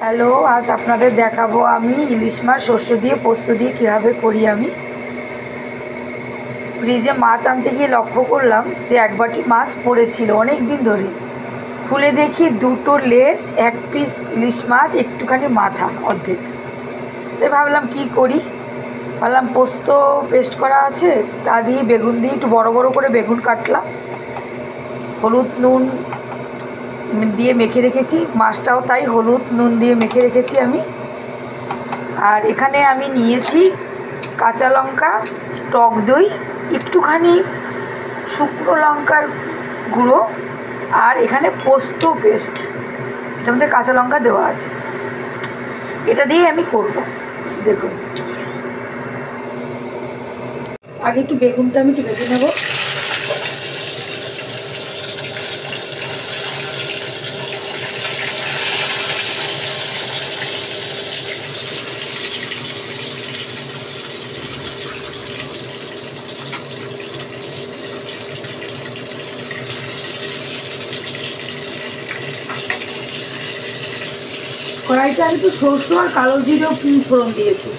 Hello, আজ আপনাদের দেখাবো আমি ইলিশ মাছ শস্য দিয়ে পোস্ত দিয়ে কীভাবে করি। আমি ফ্রিজে মাছ আনতে গিয়ে লক্ষ্য করলাম যে এক বাটি মাছ পড়েছিল অনেক দিন ধরে। খুলে দেখি দুটো লেজ, এক পিস ইলিশ মাছ, একটুখানি মাথা অর্ধেক। তাই ভাবলাম কি করি, ভাবলাম পোস্ত পেস্ট করা আছে, তা দিয়ে বেগুন দিয়ে একটু বড় বড় করে বেগুন কাটলাম, হলুদ নুন দিয়ে মেখে রেখেছি, মাছটাও তাই হলুদ নুন দিয়ে মেখে রেখেছি আমি। আর এখানে আমি নিয়েছি কাঁচা লঙ্কা, টক দই, একটুখানি শুকনো লঙ্কার গুঁড়ো, আর এখানে পোস্ত পেস্ট, এটার মধ্যে কাঁচা লঙ্কা দেওয়া আছে। এটা দিয়ে আমি করব। দেখুন, আগে একটু বেগুনটা আমি একটু ভেজে নেব। কড়াইতে আমি একটু সরষে আর কালো জিরেও ফোড়ন দিয়েছি।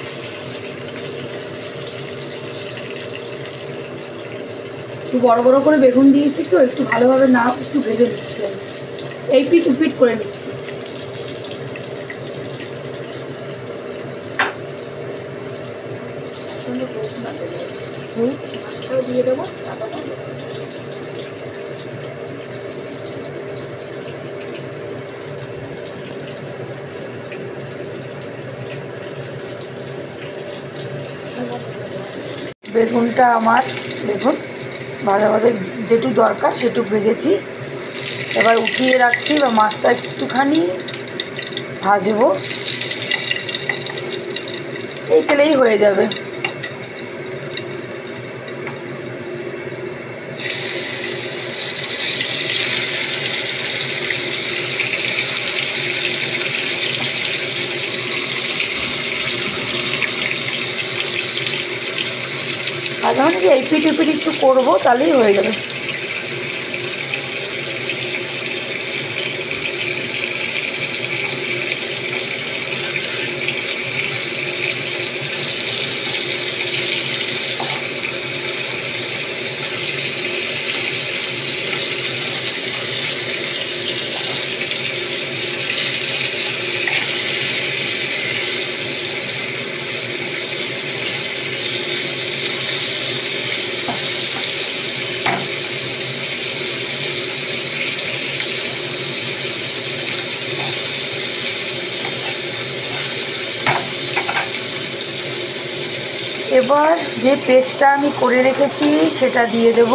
একটু বড় বড় করে বেগুন দিয়েছি, তো একটু ভালোভাবে না একটু ভেজে নিচ্ছি, এই পিট উপিট করে নিচ্ছি। দিয়ে দেবো। বেগুনটা আমার দেখুন ভালোভাবে যেটুকু দরকার সেটুকু ভেজেছি। এবার উঠিয়ে রাখছি, বা মাছটা একটুখানি ভাজবো, এই তেলেই হয়ে যাবে। আর যখন কি এই পিঠ উপিঠ একটু করবো, তাহলেই হয়ে যাবে। এবার যে পেস্টটা আমি করে রেখেছি সেটা দিয়ে দেব।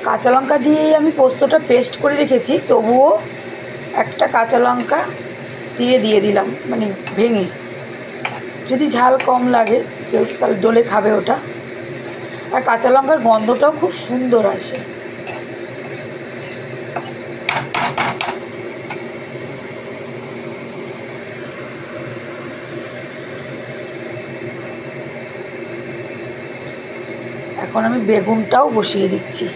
কাঁচা লঙ্কা দিয়ে আমি পোস্তটা পেস্ট করে রেখেছি, তবুও একটা কাঁচা লঙ্কা চিড়ে দিয়ে দিলাম, মানে ভেঙে। যদি ঝাল কম লাগে কেউ তাহলে ডলে খাবে ওটা। আর কাঁচা লঙ্কার গন্ধটাও খুব সুন্দর আসে। এখন আমি বেগুনটাও বসিয়ে দিচ্ছি।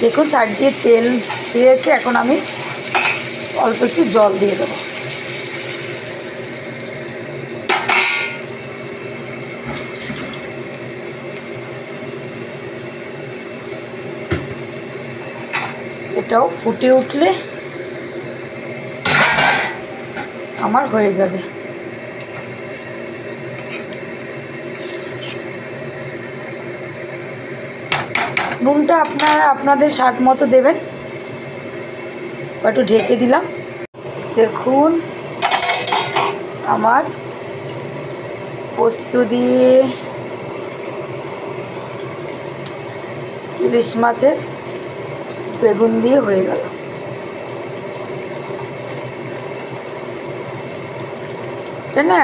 দেখুন সাইড দিয়ে তেল ছেড়েছে, এখন আমি অল্প একটু জল দিয়ে দেবো। এটাও ফুটে উঠলে আমার হয়ে যাবে। নুনটা আপনারা আপনাদের স্বাদ মতো দেবেন। একটু ঢেকে দিলাম। দেখুন আমার পোস্ত দিয়ে ইলিশ মাছের বেগুন দিয়ে হয়ে গেল। এটা না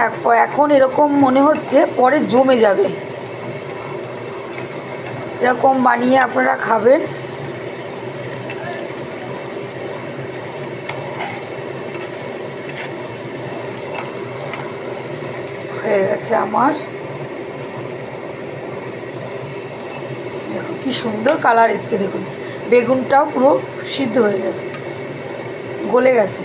এখন এরকম মনে হচ্ছে, পরে জমে যাবে। এরকম বানিয়ে আপনারা খাবেন। হয়ে গেছে আমার। দেখুন কি সুন্দর কালার এসছে, দেখুন বেগুনটাও পুরো সিদ্ধ হয়ে গেছে, গলে গেছে।